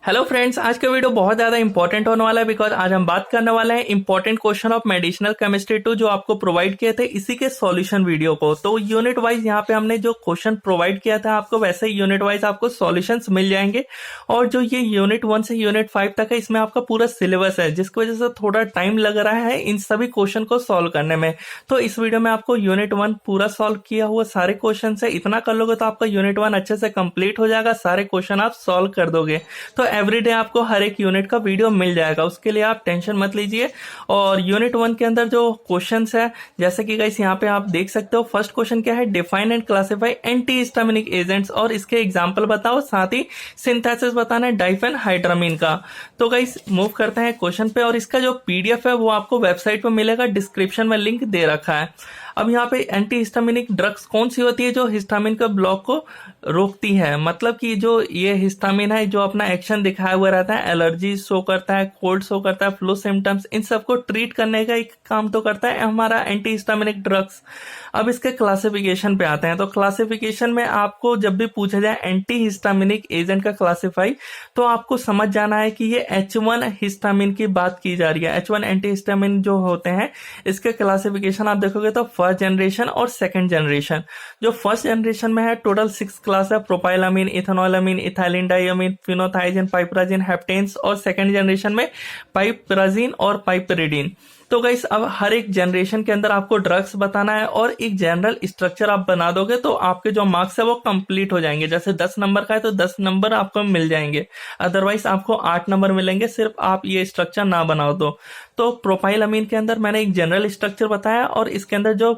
Hello friends, आज का video बहुत ज़्यादा इंपॉर्टेंट होने वाला है बिकॉज आज हम बात करने वाले हैं important question of medicinal chemistry 2 जो आपको प्रोवाइड किए थे इसी के सॉल्यूशन वीडियो को। तो यूनिट वाइज यहाँ पे हमने जो क्वेश्चन प्रोवाइड किया था आपको वैसे ही यूनिट वाइज आपको सॉल्यूशंस मिल जाएंगे। और जो ये यूनिट 1 से यूनिट 5 तक है इसमें आपका पूरा सिलेबस है जिसकी वजह से थोड़ा टाइम लग रहा है इन सभी क्वेश्चन को सॉल्व करने में। तो इस वीडियो में आपको यूनिट 1 पूरा सॉल्व किया हुआ सारे क्वेश्चन है, इतना कर लोगे तो आपका यूनिट 1 अच्छे से कंप्लीट हो जाएगा, सारे क्वेश्चन आप सॉल्व कर दोगे। तो एवरीडे आपको हर एक यूनिट का वीडियो मिल जाएगा, उसके लिए आप टेंशन मत लीजिए। और यूनिट 1 के अंदर जो क्वेश्चंस है जैसे कि गाइस यहाँ पे आप देख सकते हो, फर्स्ट क्वेश्चन क्या है, define and classify anti histaminic agents और इसके एग्जांपल बताओ, साथ ही सिंथेसिस बताना है डाइफेनहाइड्रामीन का। तो गाइस मूव करते हैं क्वेश्चन पे और इसका जो पीडीएफ है वो आपको वेबसाइट पे मिलेगा, डिस्क्रिप्शन में लिंक दे रखा है। अब यहाँ पे एंटी हिस्टामिनिक ड्रग्स कौन सी होती है जो हिस्टामिन के ब्लॉक को रोकती है, मतलब कि जो ये हिस्टामिन है जो अपना एक्शन दिखाया हुआ रहता है, एलर्जी शो करता है, कोल्ड शो करता है, फ्लू सिम्टम्स, इन सबको ट्रीट करने का एक काम तो करता है हमारा एंटी हिस्टामिनिक ड्रग्स। अब इसके क्लासिफिकेशन पे आते हैं। तो क्लासिफिकेशन में आपको जब भी पूछा जाए एंटी हिस्टामिनिक एजेंट का क्लासिफाई तो आपको समझ जाना है कि ये H1 हिस्टामिन की बात की जा रही है। H1 एंटी हिस्टामिन जो होते हैं इसके क्लासिफिकेशन आप देखोगे तो फर्स्ट जनरेशन और सेकंड जनरेशन। जो फर्स्ट जनरेशन में है टोटल 6 क्लास है, प्रोपाइलामीन, इथेनॉलामीन, इथाइलिन डाइअमीन, फिनोथाइजिन, पाइपराजिन, हेप्टेन्स। और सेकंड जनरेशन में पाइपराजिन और पाइपरिडीन। तो गाइस अब हर एक जनरेशन के अंदर आपको ड्रग्स बताना है और एक जनरल स्ट्रक्चर आप बना दोगे तो आपके जो मार्क्स है वो कंप्लीट हो जाएंगे। जैसे 10 नंबर का है तो 10 नंबर आपको मिल जाएंगे, अदरवाइज आपको 8 नंबर मिलेंगे सिर्फ आप ये स्ट्रक्चर ना बनाओ तो प्रोपाइलामीन के अंदर मैंने एक जनरल स्ट्रक्चर बताया और इसके अंदर जो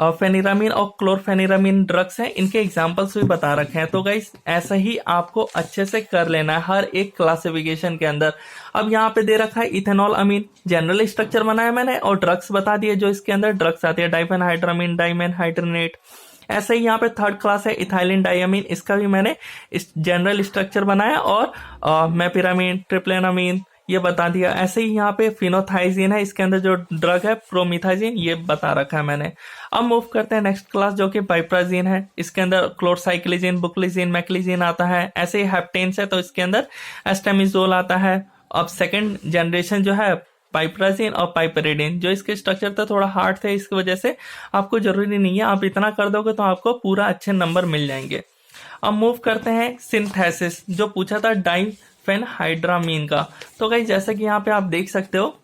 फेनिरामीन और क्लोरफेनिरामीन ड्रग्स हैं इनके एग्जांपल्स भी बता रखे हैं। तो गाइस ऐसा ही आपको अच्छे से कर लेना है हर एक क्लासिफिकेशन के अंदर। अब यहाँ पे दे रखा है इथेनॉल अमीन, जनरल स्ट्रक्चर बनाया मैंने और ड्रग्स बता दिए जो इसके अंदर ड्रग्स आती है, डाइफेनहाइड्रामीन, डाइमेनहाइड्रेनेट। ऐसे ही यहाँ पे थर्ड क्लास है इथाइलिन डाइअमीन, इसका भी मैंने इस जनरल स्ट्रक्चर बनाया और मेपिरामीन, ट्रिप्लेनामीन ये बता दिया। ऐसे ही यहाँ पे फिनोथाइजिन है, इसके अंदर जो ड्रग है प्रोमिथाजिन ये बता रखा है मैंने। अब मूव करते हैं नेक्स्ट क्लास जो कि पाइपराजिन है, इसके अंदर क्लोरसाइक्लिजिन, बुक्लिजिन, मैक्लिजिन आता है। ऐसे ही हेप्टेन्स है तो इसके अंदर एस्टेमिजोल आता है। अब सेकंड जनरेशन जो है पाइपराजिन और पाइपरिडीन, जो इसके स्ट्रक्चर तो थोड़ा हार्ड थे इसकी वजह से आपको जरूरी नहीं है, आप इतना कर दोगे तो आपको पूरा अच्छे नंबर मिल जाएंगे। अब मूव करते हैं सिंथेसिस जो पूछा था डाइफेनहाइड्रामीन का। तो गाइस जैसा कि यहाँ पे आप देख सकते हो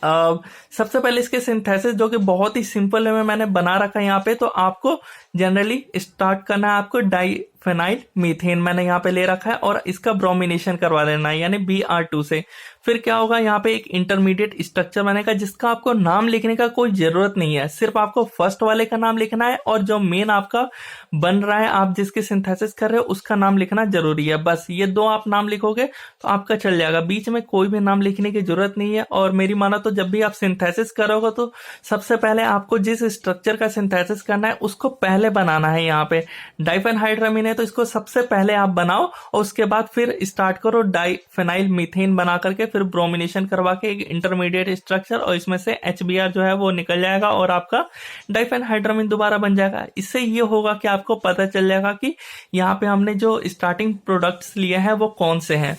सबसे पहले इसके सिंथेसिस जो कि बहुत ही सिंपल है मैंने बना रखा है यहाँ पे। तो आपको जनरली स्टार्ट करना है आपको डाइफेनाइल मीथेन मैंने यहाँ पे ले रखा है और इसका ब्रोमिनेशन करवा देना है यानी Br2 से। फिर क्या होगा, यहाँ पे एक इंटरमीडिएट स्ट्रक्चर बनेगा जिसका आपको नाम लिखने का कोई जरूरत नहीं है, सिर्फ आपको फर्स्ट वाले का नाम लिखना है और जो मेन आपका बन रहा है आप जिसके सिंथेसिस कर रहे हो उसका नाम लिखना जरूरी है। बस ये दो आप नाम लिखोगे तो आपका चल जाएगा, बीच में कोई भी नाम लिखने की जरूरत नहीं है। और मेरी मानो तो जब भी आप सिंथेसिस करोगे तो सबसे पहले आपको जिस स्ट्रक्चर का सिंथेसिस करना है उसको पहले बनाना है। यहाँ पे डाइफेनहाइड्रामीन है तो इसको सबसे पहले आप बनाओ और उसके बाद फिर स्टार्ट करो डाइफेनाइल मीथेन बना करके फिर ब्रोमिनेशन करवा के एक इंटरमीडिएट स्ट्रक्चर और इसमें से HBr जो है वो निकल जाएगा और आपका डाइफेनहाइड्रामीन दोबारा बन जाएगा। इससे ये होगा कि आपको पता चल जाएगा कि यहाँ पे हमने जो स्टार्टिंग प्रोडक्ट्स लिए हैं वो कौन से हैं।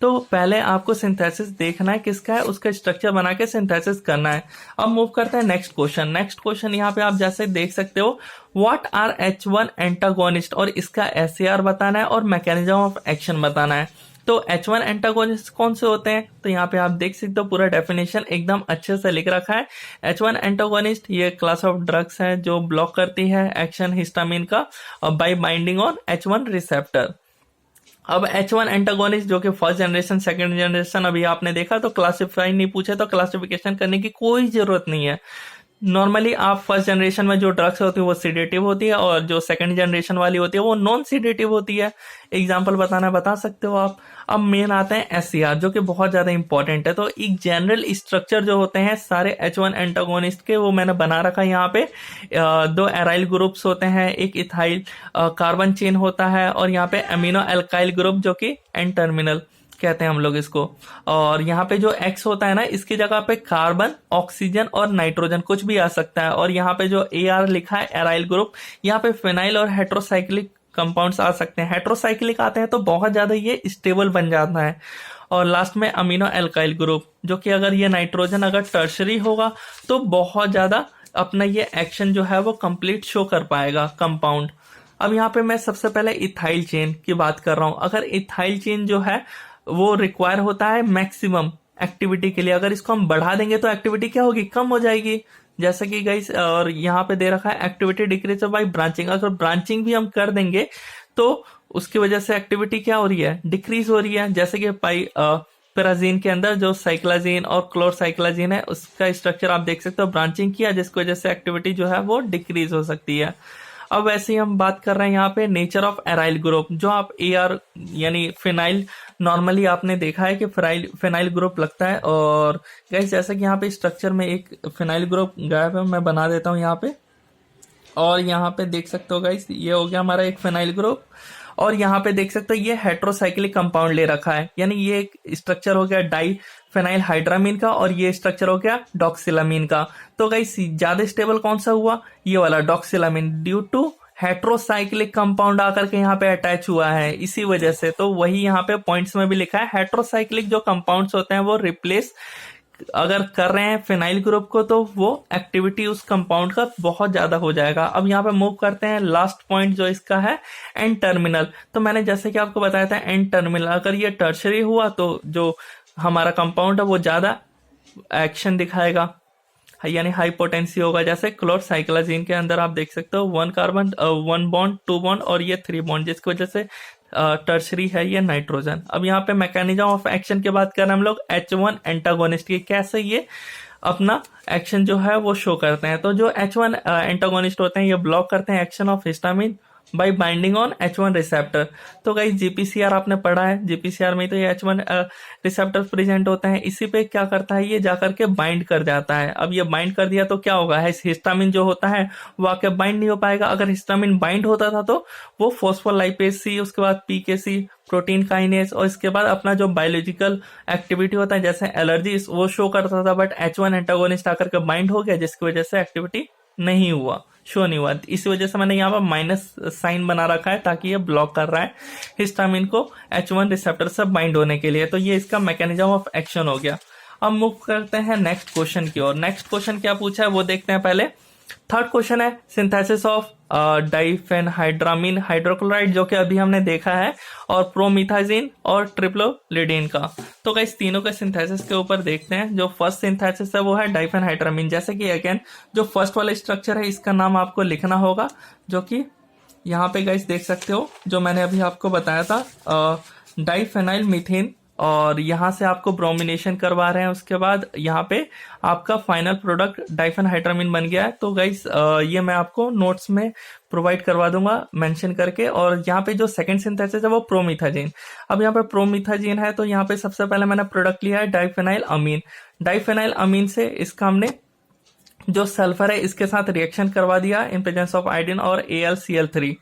तो पहले आपको सिंथेसिस देखना है किसका है, उसका स्ट्रक्चर बना के सिंथेसिस करना है। अब मूव करते हैं नेक्स्ट क्वेश्चन। नेक्स्ट क्वेश्चन यहाँ पे आप जैसे देख सकते हो, व्हाट आर H1 एंटागोनिस्ट और इसका SAR बताना है और मैकेनिज्म ऑफ एक्शन बताना है। तो H1 एंटागोनिस्ट कौन से होते हैं, तो यहाँ पे आप देख सकते हो पूरा डेफिनेशन एकदम अच्छे से लिख रखा है। H1 एंटागोनिस्ट ये क्लास ऑफ ड्रग्स है जो ब्लॉक करती है एक्शन हिस्टामिन का bye binding on H1 receptor. अब H1 एंटागोनिस्ट जो कि फर्स्ट जनरेशन सेकंड जनरेशन अभी आपने देखा, तो क्लासिफाई नहीं पूछे तो क्लासिफिकेशन करने की कोई जरूरत नहीं है। नॉर्मली आप फर्स्ट जनरेशन में जो ड्रग्स होती है वो सीडेटिव होती है और जो सेकंड जनरेशन वाली होती है वो नॉन सीडेटिव होती है। एग्जांपल बताना बता सकते हो आप। अब मेन आते हैं SCR जो कि बहुत ज्यादा इंपॉर्टेंट है। तो एक जनरल स्ट्रक्चर जो होते हैं सारे H1 एंटागोनिस्ट के वो मैंने बना रखा है यहाँ पे। दो एराइल ग्रुप्स होते हैं, एक इथाइल कार्बन चेन होता है और यहाँ पे अमीनो एल्काइल ग्रुप जो कि एन टर्मिनल कहते हैं हम लोग इसको। और यहाँ पे जो X होता है ना इसकी जगह पे कार्बन, ऑक्सीजन और नाइट्रोजन कुछ भी आ सकता है। और यहाँ पे जो AR लिखा है एराइल ग्रुप, यहाँ पे फिनाइल और हेट्रोसाइक्लिक कंपाउंड्स आ सकते हैं। हेट्रोसाइक्लिक आते हैं तो बहुत ज्यादा ये स्टेबल बन जाता है। और लास्ट में अमीनो एल्काइल ग्रुप, जो कि अगर ये नाइट्रोजन अगर टर्शरी होगा तो बहुत ज्यादा अपना ये एक्शन जो है वो कंप्लीट शो कर पाएगा कंपाउंड। अब यहाँ पे मैं सबसे पहले इथाइल चेन की बात कर रहा हूँ। अगर इथाइल चेन जो है वो रिक्वायर होता है मैक्सिमम एक्टिविटी के लिए, अगर इसको हम बढ़ा देंगे तो एक्टिविटी क्या होगी, कम हो जाएगी। जैसे कि गाइस और यहाँ पे दे रखा है एक्टिविटी डिक्रीज बाय ब्रांचिंग, अगर ब्रांचिंग भी हम कर देंगे तो उसकी वजह से एक्टिविटी क्या हो रही है, डिक्रीज हो रही है। जैसे कि पैराजीन के अंदर जो साइक्लाजीन और क्लोरसाइक्लाजीन है उसका स्ट्रक्चर आप देख सकते हो, ब्रांचिंग किया जिसकी वजह से एक्टिविटी जो है वो डिक्रीज हो सकती है। अब वैसे ही हम बात कर रहे हैं यहाँ पे नेचर ऑफ एराइल ग्रुप, जो आप AR यानी फिनाइल, नॉर्मली आपने देखा है कि फिनाइल ग्रुप लगता है। और गाइस जैसा कि यहाँ पे स्ट्रक्चर में एक फिनाइल ग्रुप गायब है, मैं बना देता हूँ यहाँ पे। और यहाँ पे देख सकते हो गाइस ये हो गया हमारा एक फिनाइल ग्रुप। और यहाँ पे देख सकते हो ये हेट्रोसाइक्लिक कंपाउंड ले रखा है, यानी ये एक स्ट्रक्चर हो गया डाई फेनाइल हाइड्रामीन का और ये स्ट्रक्चर हो गया डॉक्सिलामीन का। तो गाइस ज्यादा स्टेबल कौन सा हुआ, ये वाला डॉक्सिलामीन, ड्यू टू हेट्रोसाइक्लिक कंपाउंड आकर के यहाँ पे अटैच हुआ है इसी वजह से। तो वही यहाँ पे पॉइंट्स में भी लिखा है, हेट्रोसाइक्लिक जो कंपाउंड्स होते हैं वो रिप्लेस अगर कर रहे हैं फिनाइल ग्रुप को तो वो एक्टिविटी उस कंपाउंड का बहुत ज्यादा हो जाएगा। अब यहाँ पे मूव करते हैं लास्ट पॉइंट जो इसका है एन टर्मिनल। तो मैंने जैसे कि आपको बताया था एन टर्मिनल अगर ये टर्शरी हुआ तो जो हमारा कंपाउंड है वो ज्यादा एक्शन दिखाएगा, यानी हाई पोटेंसी होगा। जैसे क्लोरसाइक्लाजीन के अंदर आप देख सकते हो 1 कार्बन 1 बॉन्ड 2 बॉन्ड और ये 3 बॉन्ड, जिसकी वजह से टर्शरी है ये नाइट्रोजन। अब यहाँ पे मैकेनिज्म ऑफ एक्शन की बात कर रहे हैं हम लोग H1 एंटागोनिस्ट की, कैसे ये अपना एक्शन जो है वो शो करते हैं। तो जो H1 एंटागोनिस्ट होते हैं ये ब्लॉक करते हैं action of histamine bye binding on H1 receptor. तो गाइस GPCR आपने पढ़ा है, GPCR में तो ये H1 रिसेप्टर प्रेजेंट होते हैं, इसी पे क्या करता है ये जाकर के बाइंड कर जाता है। अब ये बाइंड कर दिया तो क्या होगा, हिस्टामिन जो होता है वो आके बाइंड नहीं हो पाएगा। अगर हिस्टामिन बाइंड होता था तो वो फॉस्फोलाइपेज C, उसके बाद PKC प्रोटीन काइनेज और इसके बाद अपना जो बायोलॉजिकल एक्टिविटी होता है जैसे एलर्जी वो शो करता था। बट H1 एंटागोनिस्ट आकर के बाइंड हो गया जिसकी वजह से एक्टिविटी नहीं हुआ, शो नहीं हुआ। इस वजह से मैंने यहाँ पर माइनस साइन बना रखा है ताकि ये ब्लॉक कर रहा है हिस्टामिन को H1 रिसेप्टर से बाइंड होने के लिए। तो ये इसका मैकेनिज्म ऑफ एक्शन हो गया। अब मूव करते हैं नेक्स्ट क्वेश्चन की ओर। नेक्स्ट क्वेश्चन क्या पूछा है वो देखते हैं पहले। थर्ड क्वेश्चन है सिंथेसिस ऑफ डाइफेनहाइड्रामीन हाइड्रोक्लोराइड, जो कि अभी हमने देखा है, और प्रोमिथाजीन और ट्रिप्लोलिडीन का। तो गाइस तीनों के सिंथेसिस के ऊपर देखते हैं। जो फर्स्ट सिंथेसिस है वो है डाइफेनहाइड्रामीन। जैसे कि अगेन जो फर्स्ट वाला स्ट्रक्चर है इसका नाम आपको लिखना होगा, जो कि यहाँ पे गाइस देख सकते हो जो मैंने अभी आपको बताया था डाइफेनाइल मीथेन, और यहाँ से आपको ब्रोमिनेशन करवा रहे हैं। उसके बाद यहाँ पे आपका फाइनल प्रोडक्ट डाइफेनहाइड्रामीन बन गया है। तो गाइस ये मैं आपको नोट्स में प्रोवाइड करवा दूंगा मेंशन करके। और यहाँ पे जो सेकंड सिंथेसिस है वो प्रोमिथाजीन। अब यहाँ पे प्रोमिथाजीन है तो यहाँ पे सबसे पहले मैंने प्रोडक्ट लिया है डाइफेनाइल अमीन। डाइफेनाइल अमीन से इसका हमने जो सल्फर है इसके साथ रिएक्शन करवा दिया इन प्रेजेंस ऑफ आयोडीन और AlCl3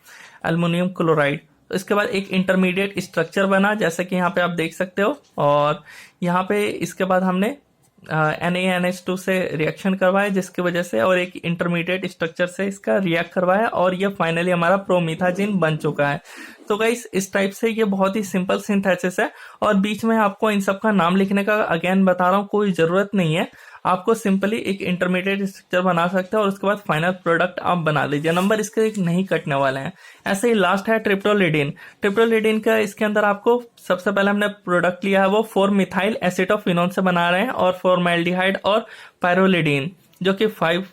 एल्युमिनियम क्लोराइड। तो इसके बाद एक इंटरमीडिएट स्ट्रक्चर बना जैसे कि यहाँ पे आप देख सकते हो। और यहाँ पे इसके बाद हमने NaNH2 से रिएक्शन करवाया जिसकी वजह से, और एक इंटरमीडिएट स्ट्रक्चर से इसका रिएक्ट करवाया और ये फाइनली हमारा प्रोमिथाजीन बन चुका है। तो गाइस इस टाइप से ये बहुत ही सिंपल सिंथेसिस है। और बीच में आपको इन सब का नाम लिखने का अगेन बता रहा हूँ कोई जरूरत नहीं है, आपको सिंपली एक इंटरमीडिएट स्ट्रक्चर बना सकते हो और उसके बाद फाइनल प्रोडक्ट आप बना लीजिए। नंबर इसके नहीं कटने वाले हैं। ऐसे ही लास्ट है ट्रिप्टोलिडीन। ट्रिप्टोलिडीन का इसके अंदर आपको सबसे पहले हमने प्रोडक्ट लिया है वो 4-मिथाइल एसिटोफिनोन से बना रहे हैं, और फॉर्मेल्डिहाइड और पायरोलिडीन, जो कि 5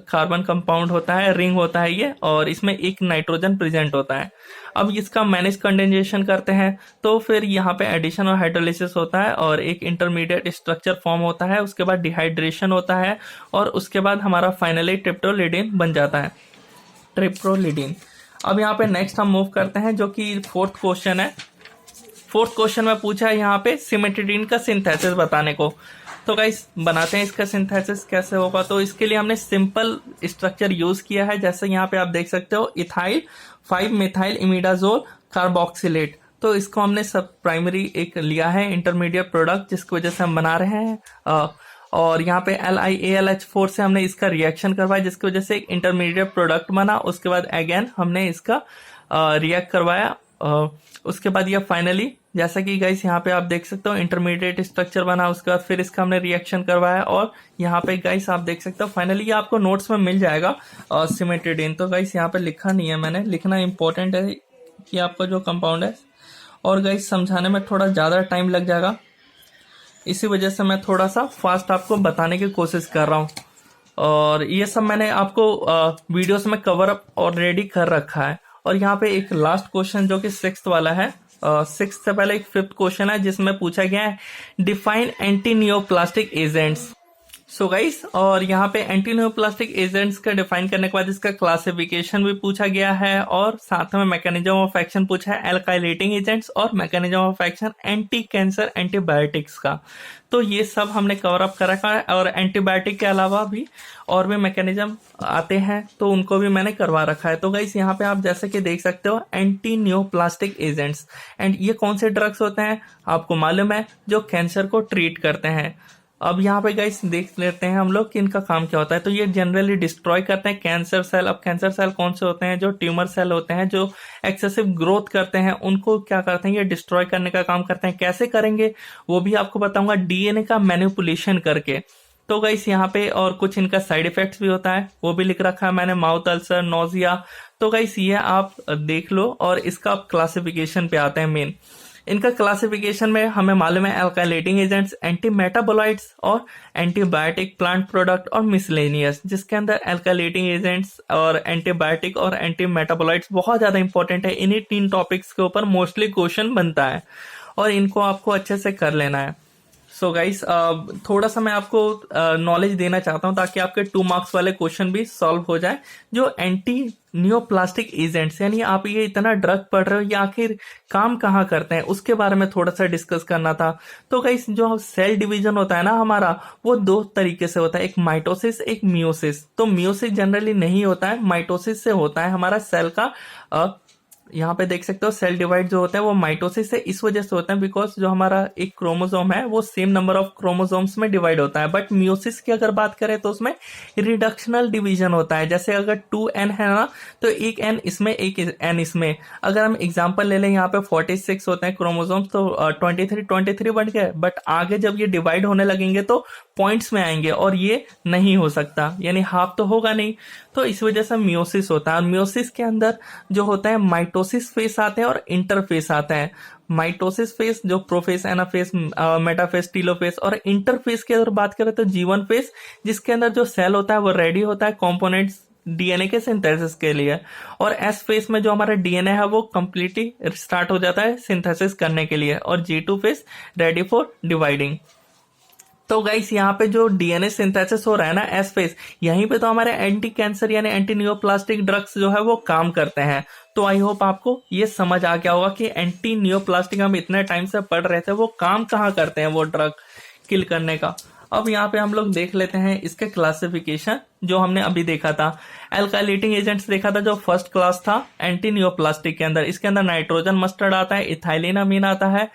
कार्बन कंपाउंड होता है, रिंग होता है ये, और इसमें एक नाइट्रोजन प्रेजेंट होता है। अब इसका मैनेज कंडेंसेशन करते हैं तो फिर यहाँ पे एडिशन और हाइड्रोलिसिस होता है और एक इंटरमीडिएट स्ट्रक्चर फॉर्म होता है। उसके बाद डिहाइड्रेशन होता है और उसके बाद हमारा फाइनली ट्रिप्टोलिडीन बन जाता है, ट्रिप्टोलिडीन। अब यहाँ पे नेक्स्ट हम मूव करते हैं जो कि फोर्थ क्वेश्चन है। फोर्थ क्वेश्चन में पूछा है यहाँ पे सिमेट्रिडीन का सिंथेसिस बताने को। तो गाइस बनाते हैं इसका सिंथेसिस कैसे होगा। तो इसके लिए हमने सिंपल स्ट्रक्चर यूज किया है, जैसे यहाँ पे आप देख सकते हो इथाइल 5-मिथाइल इमिडाजोल कार्बोक्सिलेट। तो इसको हमने सब प्राइमरी एक लिया है इंटरमीडिएट प्रोडक्ट जिसकी वजह से हम बना रहे हैं। और यहाँ पे LiAlH4 से हमने इसका रिएक्शन करवाया जिसकी वजह से एक इंटरमीडिएट प्रोडक्ट बना। उसके बाद अगेन हमने इसका रिएक्ट करवाया। उसके बाद ये फाइनली जैसा कि गाइस यहाँ पे आप देख सकते हो इंटरमीडिएट स्ट्रक्चर बना, उसके बाद फिर इसका हमने रिएक्शन करवाया और यहाँ पे गाइस आप देख सकते हो फाइनली ये आपको नोट्स में मिल जाएगा सिमेट्रिडीन। तो गाइस यहाँ पे लिखा नहीं है मैंने, लिखना इंपॉर्टेंट है कि आपका जो कंपाउंड है, और गाइस समझाने में थोड़ा ज़्यादा टाइम लग जाएगा, इसी वजह से मैं थोड़ा सा फास्ट आपको बताने की कोशिश कर रहा हूँ। और ये सब मैंने आपको वीडियोस में कवर अप ऑलरेडी कर रखा है। और यहाँ पे एक लास्ट क्वेश्चन जो कि 6th वाला है, 6th से पहले एक 5th क्वेश्चन है जिसमें पूछा गया है define anti neoplastic agents. So guys, और यहाँ पे एंटी नियोप्लास्टिक एजेंट्स का डिफाइन करने के बाद इसका क्लासिफिकेशन भी पूछा गया है और साथ में मैकेनिज्म ऑफ एक्शन पूछा है एल्काइलेटिंग एजेंट्स और mechanism of action anti cancer antibiotics का। तो ये सब हमने कवर अप कर रखा है और एंटीबायोटिक के अलावा भी और भी मैकेनिज्म आते हैं तो उनको भी मैंने करवा रखा है। तो गाइस यहाँ पे आप जैसे कि देख सकते हो एंटी नियोप्लास्टिक एजेंट्स, एंड ये कौन से ड्रग्स होते हैं आपको मालूम है, जो कैंसर को ट्रीट करते हैं। अब यहाँ पे गाइस देख लेते हैं हम लोग कि इनका काम क्या होता है। तो ये जनरली डिस्ट्रॉय करते हैं कैंसर सेल। अब कैंसर सेल कौन से होते हैं, जो ट्यूमर सेल होते हैं जो एक्सेसिव ग्रोथ करते हैं, उनको क्या करते हैं, ये डिस्ट्रॉय करने का काम करते हैं। कैसे करेंगे वो भी आपको बताऊंगा, डीएनए का मैनिपुलेशन करके। तो गाइस यहाँ पे और कुछ इनका साइड इफेक्ट्स भी होता है, वो भी लिख रखा है मैंने, माउथ अल्सर, नोजिया। तो गाइस ये आप देख लो और इसका क्लासिफिकेशन पे आते हैं मेन। इनका क्लासिफिकेशन में हमें मालूम है एल्काइलेटिंग एजेंट्स, एंटी मेटाबोलाइट्स और एंटीबायोटिक, प्लांट प्रोडक्ट और मिसलेनियस, जिसके अंदर एल्काइलेटिंग एजेंट्स और एंटीबायोटिक और एंटी मेटाबोलाइट्स बहुत ज्यादा इंपॉर्टेंट है। इन्हीं 3 टॉपिक्स के ऊपर मोस्टली क्वेश्चन बनता है और इनको आपको अच्छे से कर लेना है। सो गाइस, थोड़ा सा मैं आपको नॉलेज देना चाहता हूं ताकि आपके 2 मार्क्स वाले क्वेश्चन भी सॉल्व हो जाए। जो एंटी नियोप्लास्टिक एजेंट्स, यानी आप ये इतना ड्रग पढ़ रहे हो, ये आखिर काम कहाँ करते हैं, उसके बारे में थोड़ा सा डिस्कस करना था। तो गाइस, जो सेल डिवीजन होता है ना हमारा, वो 2 तरीके से होता है, एक माइटोसिस, एक मियोसिस। तो मियोसिस जनरली नहीं होता है, माइटोसिस से होता है हमारा सेल का। यहाँ पे देख सकते हो सेल डिवाइड जो होता है वो माइटोसिस से इस वजह से होता है बिकॉज जो हमारा एक क्रोमोसोम है वो सेम नंबर ऑफ क्रोमोसोम्स में डिवाइड होता है। बट मियोसिस की अगर बात करें तो उसमें रिडक्शनल डिवीजन होता है। जैसे अगर 2n है ना, तो एक n इसमें एक n इसमें। अगर हम एग्जांपल ले लें, यहाँ पे 46 होते हैं क्रोमोसोम्स, तो 23 बन गए। बट आगे जब ये डिवाइड होने लगेंगे तो पॉइंट्स में आएंगे और ये नहीं हो सकता, यानी हाफ तो होगा नहीं। तो इस वजह से मियोसिस होता है। और मियोसिस के अंदर जो होता है माइटोसिस फेस आते हैं और इंटरफेस आता है। माइटोसिस फेस जो प्रोफेस, एनाफेस, मेटाफेस, टीलोफेस, और इंटरफेस की अगर बात करें तो जीवन फेस, जिसके अंदर जो सेल होता है वो रेडी होता है कंपोनेंट्स डीएनए के सिंथेसिस के लिए। और एस फेस में जो हमारा डीएनए है वो कंप्लीटली स्टार्ट हो जाता है सिंथेसिस करने के लिए। और G2 face ready for dividing. तो गाइस यहाँ पे जो डीएनए सिंथेसिस हो रहा है ना, एस फेस, यहीं पे तो हमारे एंटी कैंसर यानी एंटी नियोप्लास्टिक ड्रग्स जो है वो काम करते हैं। तो आई होप आपको ये समझ आ गया होगा कि एंटी नियोप्लास्टिक हम इतने टाइम से पढ़ रहे थे, वो काम कहाँ करते हैं वो ड्रग किल करने का। अब यहाँ पे हम लोग देख लेते हैं इसके क्लासिफिकेशन जो हमने अभी देखा था। एल्काइलेटिंग एजेंट्स देखा था जो फर्स्ट क्लास था एंटी नियोप्लास्टिक के अंदर। इसके अंदर नाइट्रोजन मस्टर्ड आता है, इथाइलिन अमीन आता है,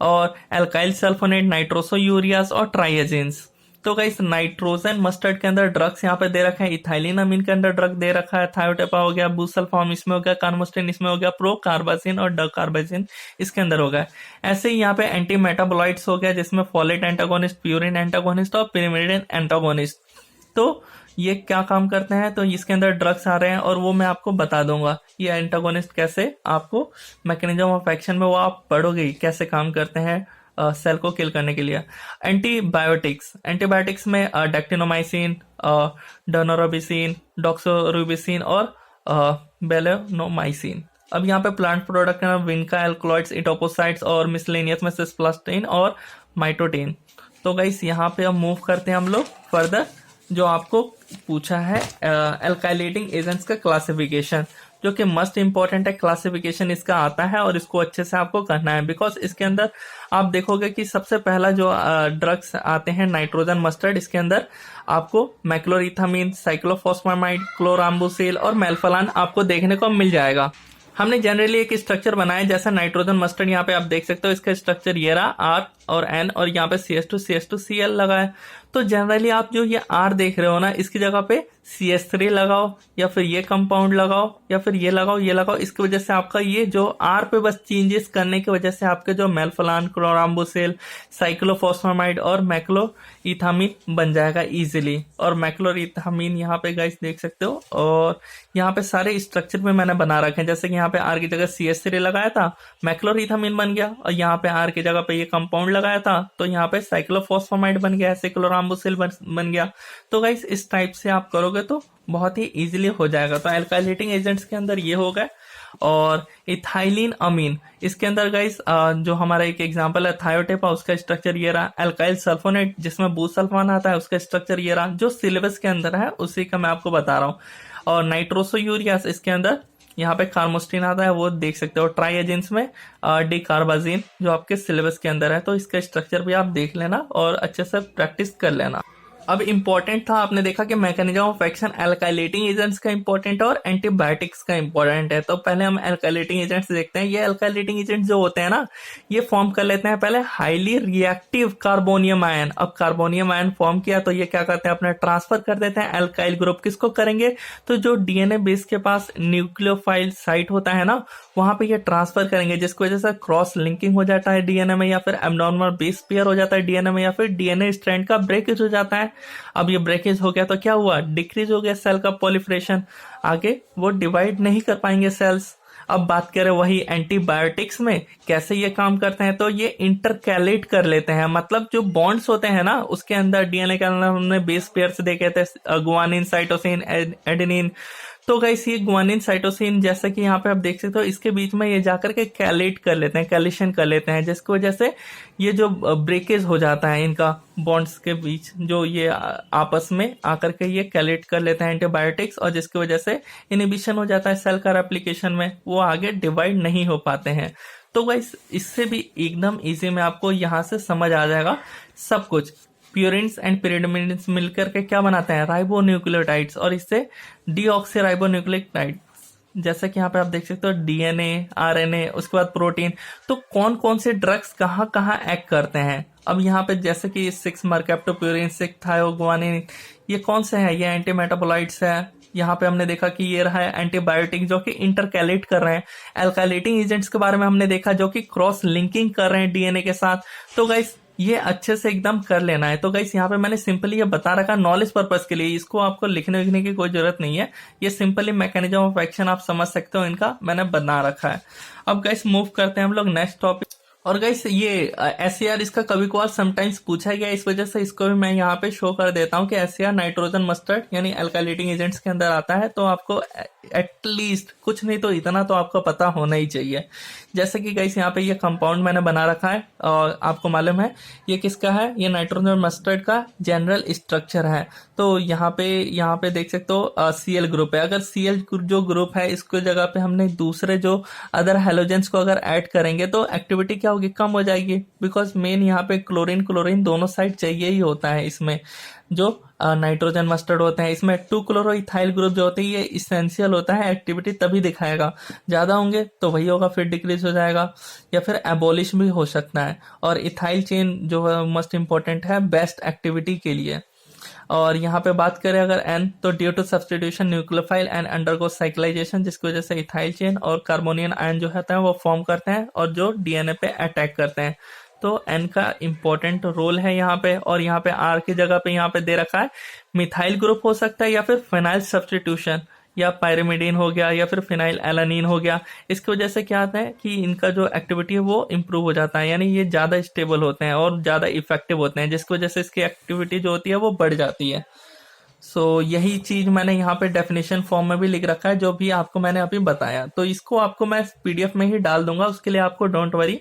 और एल्काइल सल्फोनेट, नाइट्रोसो यूरियास और ट्राइएजिन्स। तो गाइस नाइट्रोजन मस्टर्ड के अंदर ड्रग्स यहाँ पे दे रखे हैं, इथाइलिन अमीन के अंदर ड्रग दे रखा है, थायोटेपा हो गया, बुसल्फाम इसमें हो गया, कार्मोस्टेन इसमें हो गया, प्रो कार्बाजिन और डकार्बाजिन इसके अंदर हो गया। ऐसे ही यहाँ पे एंटी मेटाबोलाइट्स हो गया जिसमें फोलेट एंटागोनिस्ट, प्यूरिन एंटागोनिस्ट और पिरिमिडिन एंटागोनिस्ट। तो ये क्या काम करते हैं, तो इसके अंदर ड्रग्स आ रहे हैं और वो मैं आपको बता दूंगा ये एंटागोनिस्ट कैसे, आपको मैकेनिज्म ऑफ एक्शन में वो आप पढ़ोगे कैसे काम करते हैं सेल को किल करने के लिए। एंटीबायोटिक्स, एंटीबायोटिक्स में डेक्टिनोमाइसिन, डोनोरोबिसिन, डॉक्सोरुबिसिन और बेलेनोमाइसिन। अब यहाँ पे प्लांट प्रोडक्ट है विनका, एल्कलॉइड्स, इटोपोसाइट्स और मिसलेनियस में सिस्प्लास्टिन और माइटोटिन। तो गाइस यहाँ पे अब मूव करते हैं हम लोग फर्दर। जो आपको पूछा है एल्काइलेटिंग एजेंट्स का क्लासिफिकेशन, जो कि मस्ट इंपॉर्टेंट है। क्लासिफिकेशन इसका आता है और इसको अच्छे से आपको करना है बिकॉज इसके अंदर आप देखोगे कि सबसे पहला जो ड्रग्स आते हैं नाइट्रोजन मस्टर्ड, इसके अंदर आपको मैक्लोरिथामिन, साइक्लोफॉस्फामाइड, क्लोराम्बुसिल और मेल्फलान आपको देखने को मिल जाएगा। हमने जनरली एक स्ट्रक्चर बनाया जैसा नाइट्रोजन मस्टर्ड, यहाँ पे आप देख सकते हो इसका स्ट्रक्चर ये रहा, R और N और यहाँ पे CH2CH2Cl लगा है। तो जनरली आप जो ये R देख रहे हो ना, इसकी जगह पे CH3 लगाओ, या फिर ये कंपाउंड लगाओ, या फिर ये लगाओ, ये लगाओ। इसकी वजह से आपका ये जो R पे बस चेंजेस करने की वजह से आपके जो मेल्फलान, क्लोराम्बुसिल, साइक्लोफॉस्फामाइड और मैक्लोइथामीन बन जाएगा इजीली। और मैक्लोइथामीन यहाँ पे गाइस देख सकते हो, और यहाँ पे सारे स्ट्रक्चर में मैंने बना रखे हैं। जैसे कि यहाँ पे R की जगह CH3 लगाया था, मैक्लोइथामीन बन गया, और यहाँ पे R की जगह पे ये कंपाउंड लगाया था तो यहाँ पे साइक्लोफॉस्फामाइड बन गया, साइक्लोराम्बुसिल बन गया। तो गाइस इस टाइप से आप करोगे तो बहुत ही इजीली हो जाएगा। तो एल्काइलेटिंग एजेंट्स के अंदर ये हो गए। और इथाइलिन अमीन, इसके अंदर गाइस जो हमारा एक एग्जांपल है थायोटेपा, उसका स्ट्रक्चर ये रहा। एल्काइल सल्फोनेट जिसमें बूसल्फान आता है, उसका स्ट्रक्चर ये रहा। जो सिलेबस के अंदर है उसी का मैं आपको बता रहा हूँ। और नाइट्रोसोयूरियास, इसके अंदर यहाँ पे कार्मोस्टिन आता है, वो देख सकते हो। ट्राई एजेंट्स में डिकार्बाजीन जो आपके सिलेबस के अंदर है, तो इसका स्ट्रक्चर भी आप देख लेना और अच्छे से प्रैक्टिस कर लेना। अब इम्पोर्टेंट था, आपने देखा कि mechanism of action alkylating agents का इम्पोर्टेंट है और एंटीबायोटिक्स का इम्पोर्टेंट है। तो पहले हम एल्काइलेटिंग एजेंट्स देखते हैं। ये एल्काइलेटिंग एजेंट्स जो होते हैं ना, ये फॉर्म कर लेते हैं पहले हाईली रिएक्टिव कार्बोनियम आयन। अब कार्बोनियम आयन फॉर्म किया तो ये क्या करते हैं, अपना ट्रांसफर कर देते हैं एल्काइल ग्रुप। किसको करेंगे, तो जो डीएनए बेस के पास न्यूक्लियोफाइल साइट होता है ना, वहां पे ये ट्रांसफर करेंगे, जिसकी वजह से क्रॉस लिंकिंग हो जाता है डीएनए में, या फिर एब्नॉर्मल बेस पेयर हो जाता है डीएनए में, या फिर डीएनए स्ट्रैंड का ब्रेकेज हो जाता है। अब ये ब्रेकेज हो गया तो क्या हुआ, डिक्रीज हो गया सेल का पॉलिफरेशन, आगे वो डिवाइड नहीं कर पाएंगे सेल्स। अब बात करें वही एंटीबायोटिक्स में कैसे ये काम करते हैं, तो ये इंटरकैलेट कर लेते हैं। मतलब जो बॉन्ड्स होते हैं ना, उसके अंदर डीएनए के अंदर हमने बेस पेयर्स देखे थे, गुआनिन, साइटोसिन, एडेनिन। तो गाइस ये गुआनिन, साइटोसिन जैसा कि यहाँ पे आप देख सकते हो, इसके बीच में ये जाकर के कैलेट कर लेते हैं, कैलेशन कर लेते हैं, जिसकी वजह से ये जो ब्रेकेज हो जाता है इनका बॉन्ड्स के बीच, जो ये आपस में आकर के ये कैलेट कर लेते हैं एंटीबायोटिक्स, और जिसकी वजह से इनहिबिशन हो जाता है सेल का रेप्लिकेशन में, वो आगे डिवाइड नहीं हो पाते हैं। तो गाइस इससे भी एकदम इजी में आपको यहाँ से समझ आ जाएगा सब कुछ। प्यूरिन्स एंड पिरिडमिन्स मिलकर के क्या बनाते हैं, राइबोन्यूक्लियोटाइड्स, और इससे डीऑक्सीराइबोन्यूक्लियोटाइड, जैसा कि यहाँ पे आप देख सकते हो डीएनए, आरएनए, उसके बाद प्रोटीन। तो कौन कौन से ड्रग्स कहाँ कहाँ एक्ट करते हैं। अब यहाँ पे जैसे कि 6 मर्केप्टोप्यूरिन, 6 थायोगुआनिन, ये कौन से हैं, ये एंटी मेटाबोलाइट्स है। यहाँ पे हमने देखा कि ये रहा है एंटीबायोटिक जो कि इंटरकैलेट कर रहे हैं। एल्काइलेटिंग एजेंट्स के बारे में हमने देखा जो कि क्रॉस लिंकिंग कर रहे हैं डीएनए के साथ। तो गाइस ये अच्छे से एकदम कर लेना है। तो गाइस यहाँ पे मैंने सिंपली ये बता रखा नॉलेज पर्पस के लिए, इसको आपको लिखने लिखने की कोई जरूरत नहीं है। ये सिंपली मैकेनिज्म ऑफ एक्शन आप समझ सकते हो, इनका मैंने बना रखा है। अब गाइस मूव करते हैं हम लोग नेक्स्ट टॉपिक। और गाइस ये एसएआर इसका कभी कभार समटाइम्स पूछा गया, इस वजह से इसको भी मैं यहाँ पे शो कर देता हूँ कि एसएआर नाइट्रोजन मस्टर्ड यानी एल्काइलेटिंग एजेंट्स के अंदर आता है। तो आपको एटलीस्ट कुछ नहीं तो इतना तो आपको पता होना ही चाहिए। जैसे कि गाइस यहाँ पे ये कंपाउंड मैंने बना रखा है, और आपको मालूम है ये किसका है, ये नाइट्रोजन मस्टर्ड का जनरल स्ट्रक्चर है। तो यहाँ पे देख सकते हो सीएल ग्रुप है। अगर सीएल जो ग्रुप है, इसको जगह पे हमने दूसरे जो अदर हेलोजेंस को अगर ऐड करेंगे तो एक्टिविटी क्या होगी, कम हो जाएगी। बिकॉज मेन यहाँ पे क्लोरीन दोनों साइड चाहिए ही होता है। इसमें जो नाइट्रोजन मस्टर्ड होते हैं, इसमें 2 क्लोरोइथाइल ग्रुप जो होते हैं, ये इसेंशियल होता है, एक्टिविटी तभी दिखाएगा। ज्यादा होंगे तो वही होगा, फिर डिक्रीज हो जाएगा या फिर एबॉलिश भी हो सकता है। और इथाइल चेन जो है मोस्ट इंपॉर्टेंट है बेस्ट एक्टिविटी के लिए। और यहाँ पे बात करें अगर N, तो due to substitution nucleophile and undergo cyclization, जिसकी वजह से इथाइल चेन और कार्बोनियन आयन जो होता है वो फॉर्म करते हैं और जो डीएनए पे अटैक करते हैं। तो N का इंपॉर्टेंट रोल है यहाँ पे। और यहाँ पे R की जगह पे यहाँ पे दे रखा है मिथाइल ग्रुप हो सकता है, या फिर फिनाइल सब्सटीट्यूशन, या पायरिमिडीन हो गया, या फिर फिनाइल एलानिन हो गया। इसकी वजह से क्या आता है कि इनका जो एक्टिविटी है वो इम्प्रूव हो जाता है, यानी ये ज्यादा स्टेबल होते हैं और ज्यादा इफेक्टिव होते हैं, जिसकी वजह से इसकी एक्टिविटी जो होती है वो बढ़ जाती है। सो यही चीज मैंने यहाँ पे डेफिनेशन फॉर्म में भी लिख रखा है, जो भी आपको मैंने अभी बताया। तो इसको आपको मैं पीडीएफ में ही डाल दूंगा, उसके लिए आपको डोंट वरी।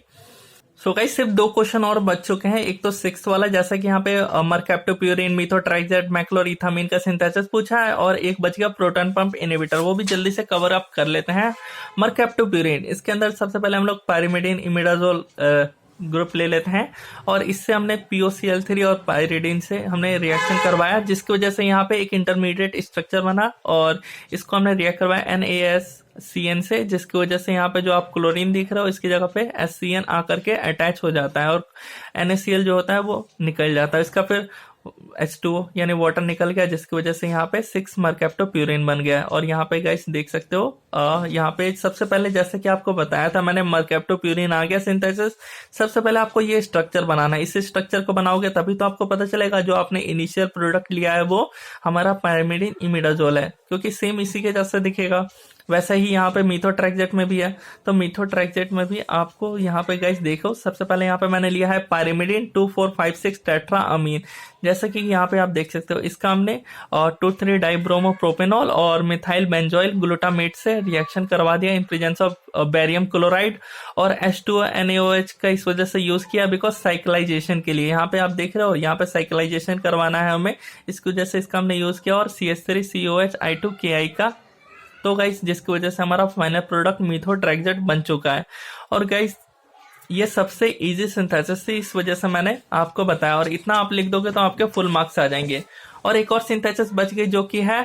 सो गाइस सिर्फ 2 क्वेश्चन और बच चुके हैं। एक तो 6th वाला, जैसा कि यहाँ पे मर्केप्टोप्यूरिन, मीथोट्राइजेट, मैक्लोइथामीन का सिंथेसिस पूछा है, और एक बच गया प्रोटॉन पंप इनहिबिटर, वो भी जल्दी से कवर अप कर लेते हैं। मर्केप्टोप्यूरिन, इसके अंदर सबसे पहले हम लोग पायरिमिडीन, इमिडाजोल ग्रुप ले लेते हैं, और इससे हमने POCl3 और पायरिडीन से हमने रिएक्शन करवाया, जिसकी वजह से यहाँ पे एक इंटरमीडिएट स्ट्रक्चर बना, और इसको हमने रिएक्ट करवाया NaCN से, जिसकी वजह से यहाँ पे जो आप क्लोरीन दिख रहे हो इसकी जगह पे HCN आकर के अटैच हो जाता है, और NaCl जो होता है वो निकल जाता है। इसका फिर H2O यानी वाटर निकल गया, जिसकी वजह से यहाँ पे 6 मरकैप्टोप्यूरिन बन गया। और यहाँ पे गाइस देख सकते हो यहाँ पे सबसे पहले जैसे कि आपको बताया था मैंने, मरकैप्टोप्यूरिन आ गया सिंथेसिस। सबसे पहले आपको ये स्ट्रक्चर बनाना है, इस स्ट्रक्चर को बनाओगे तभी तो आपको पता चलेगा जो आपने इनिशियल प्रोडक्ट लिया है वो हमारा पायरिमिडिन इमिडाजोल है, क्योंकि सेम इसी के जैसे दिखेगा। वैसे ही यहाँ पे मीथोट्रेक्सेट में भी है, तो मीथोट्रेक्सेट में भी आपको यहाँ पे गाइस देखो, सबसे पहले यहाँ पे मैंने लिया है पायरिमिडिन 2456 टेट्रा अमीन। जैसे कि यहाँ पे आप देख सकते हो, इसका हमने 2,3 डाइब्रोमोप्रोपेनॉल और मिथाइल बेंजोइल ग्लूटामेट से रिएक्शन करवा दिया in presence of barium chloride और H2NaOH का इस वजह से यूज किया बिकॉज साइक्लाइजेशन के लिए। यहाँ पे आप देख रहे हो, यहाँ पे साइक्लाइजेशन करवाना है हमें, इसकी वजह से इसका हमने यूज किया, और CH3COH I2KI का। तो गाइस जिसकी वजह से हमारा फाइनल प्रोडक्ट मीथोट्रेक्सेट बन चुका है। और गाइस ये सबसे इजी सिंथेसिस थी, इस वजह से मैंने आपको बताया, और इतना आप लिख दोगे तो आपके फुल मार्क्स आ जाएंगे। और एक और सिंथेसिस बच गई जो कि है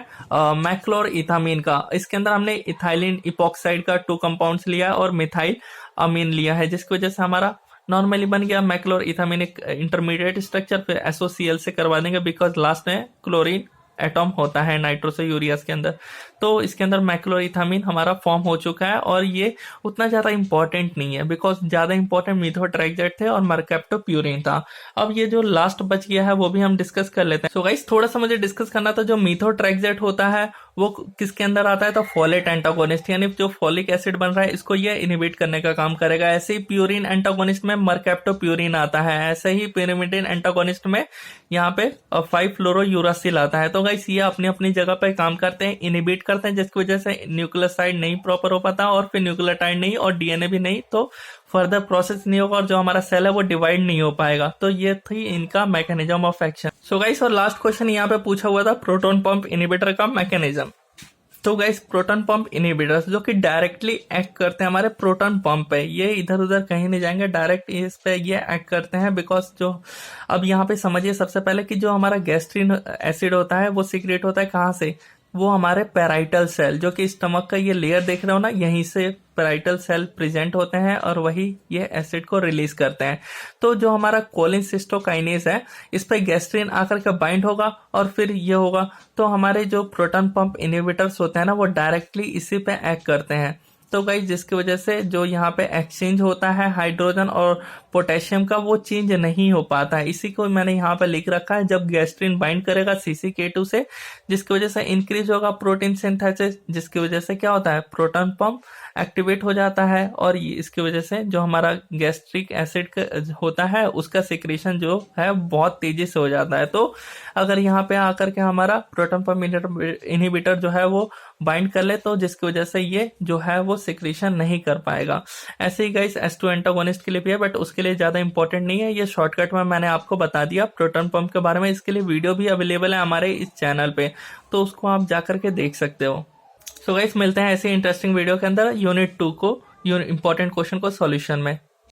मैक्लोर इथामीन का। इसके अंदर हमने इथाइलिन इपॉक्साइड का 2 कंपाउंड्स लिया है और मिथाइल अमीन लिया है, जिसकी वजह से हमारा नॉर्मली बन गया मैक्लोर इथामीन एक इंटरमीडिएट स्ट्रक्चर। फिर SOCl से करवा देंगे बिकॉज लास्ट में क्लोरीन एटॉम होता है नाइट्रो से यूरियास के अंदर। तो इसके अंदर मैक्लोइथामीन हमारा फॉर्म हो चुका है, और ये उतना ज्यादा इंपॉर्टेंट नहीं है बिकॉज ज्यादा इंपॉर्टेंट मीथोट्रेक्सेट थे और मरकैप्टोप्यूरिन था। अब ये जो लास्ट बच गया है वो भी हम डिस्कस कर लेते हैं। सो गाइस थोड़ा सा मुझे डिस्कस करना था, जो मीथोट्रेक्सेट होता है वो किसके अंदर आता है, तो फोलेट एंटागोनिस्ट, यानी जो फोलिक एसिड बन रहा है इसको ये इनहिबिट करने का काम करेगा। ऐसे ही प्यूरिन एंटागोनिस्ट में मरकैप्टोप्यूरिन आता है, ऐसे ही pyrimidine एंटागोनिस्ट में यहाँ पे 5-फ्लोरोयूरासिल आता है। तो गाइस ये अपनी अपनी जगह पे काम करते हैं, इनहिबिट करते हैं, जिसकी वजह से न्यूक्लियोसाइड नहीं प्रॉपर हो पाता, और फिर न्यूक्लियोटाइड नहीं और DNA भी नहीं, तो फर्दर प्रोसेस नहीं होगा और जो हमारा सेल है वो डिवाइड नहीं हो पाएगा। तो ये थी इनका mechanism of action. So guys और लास्ट क्वेश्चन यहाँ पे पूछा हुआ था प्रोटॉन पंप इनहिबिटर का मैकेनिज्म। तो गाइस प्रोटॉन पंप इनहिबिटर्स जो कि डायरेक्टली एक्ट करते हैं हमारे प्रोटॉन पंप पे, ये इधर उधर कहीं नहीं जाएंगे, डायरेक्ट इस पे ये एक्ट करते हैं। बिकॉज जो अब यहाँ पे समझिए सबसे पहले कि जो हमारा गैस्ट्रिन एसिड होता है वो सीक्रेट होता है कहाँ से, वो हमारे पैराइटल सेल, जो कि स्टमक का ये लेयर देख रहे हो ना, यहीं से पैराइटल सेल प्रेजेंट होते हैं और वही ये एसिड को रिलीज करते हैं। तो जो हमारा कोलिनसिस्टोकाइनेज है इस पे गैस्ट्रिन आकर के बाइंड होगा और फिर ये होगा, तो हमारे जो प्रोटॉन पंप इनहिबिटर्स होते हैं ना वो डायरेक्टली इसी पे एक्ट करते हैं। तो गाइस जिसकी वजह से जो यहाँ पे एक्सचेंज होता है हाइड्रोजन और पोटेशियम का वो चेंज नहीं हो पाता है। इसी को मैंने यहाँ पे लिख रखा है, जब गैस्ट्रिन बाइंड करेगा CCK2 से, जिसकी वजह से इंक्रीज होगा प्रोटीन सिंथेसिस, जिसकी वजह से क्या होता है प्रोटॉन पंप एक्टिवेट हो जाता है, और इसकी वजह से जो हमारा गैस्ट्रिक एसिड होता है उसका सिक्रेशन जो है बहुत तेजी से हो जाता है। तो अगर यहाँ पे आकर के हमारा प्रोटॉन पंप इनहिबिटर जो है वो बाइंड कर ले, तो जिसकी वजह से ये जो है वो सिक्रेशन नहीं कर पाएगा। ऐसे ही गाइस H2 एंटागोनिस्ट के लिए भी है, बट उसके लिए ज्यादा इंपॉर्टेंट नहीं है, ये शॉर्टकट में मैंने आपको बता दिया प्रोटॉन पंप के बारे में। इसके लिए वीडियो भी अवेलेबल है हमारे इस चैनल पे, तो उसको आप जाकर के देख सकते हो। सो गाइस मिलते हैं ऐसे इंटरेस्टिंग वीडियो के अंदर यूनिट 2 को इंपॉर्टेंट क्वेश्चन को सॉल्यूशन में।